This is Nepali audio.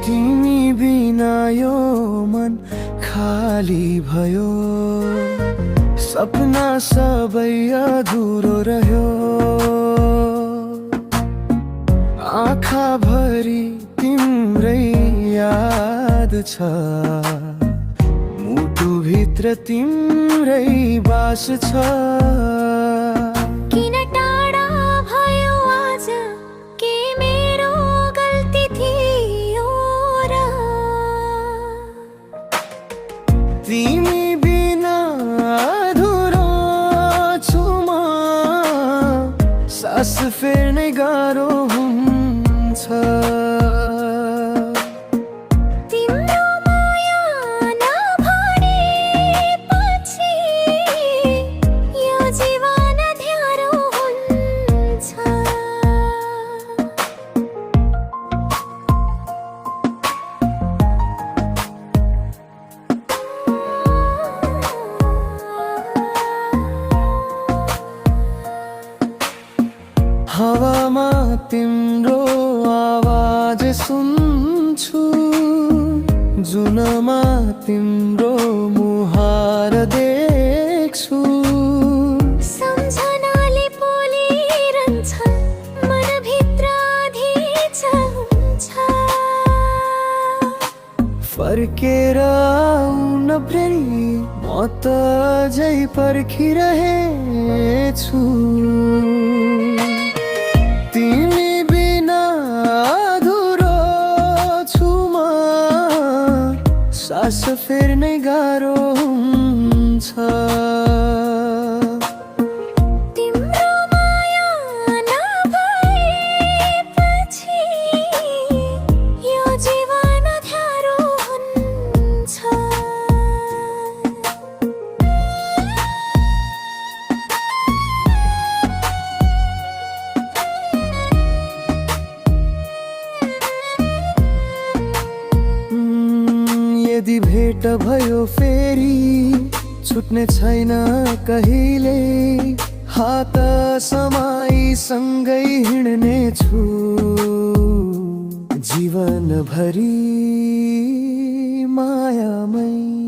तिमी बिना यो मन खाली भयो, सपना सबै अधुरो रह्यो। आँखा भरी तिम्रै याद छ, मुटु भित्र तिम्रै बास छ। किन टाढा भयो आज, के मेरो गल्ती थियो र? तिमी बिना अधुरो छु म, सास फेर्नै गाह्रो हुन्छ। तिम्रो माया नभरेपछि यो जीवन अँध्यारो हुन्छ। हावामा तिम्रो आवाज सुन्छु, जुनमा तिम्रो मुहार देख्छु। सम्झनाले पोलिरहन्छ, मनभित्र आधी हुन्छ। फर्केर आउन प्रेमी म त अझै पर्खिरहेछु। तिमी बिना अधुरो छु म, सास फेर्नै गाह्रो हुन्छ। तिम्रो माया नभएपछि यो जीवन अँध्यारो हुन्छ। यदि भेट भयो फेरि छुट्ने छैन कहिले, हात समाई सँगै हिँड्ने छु जीवनभरि मायामै।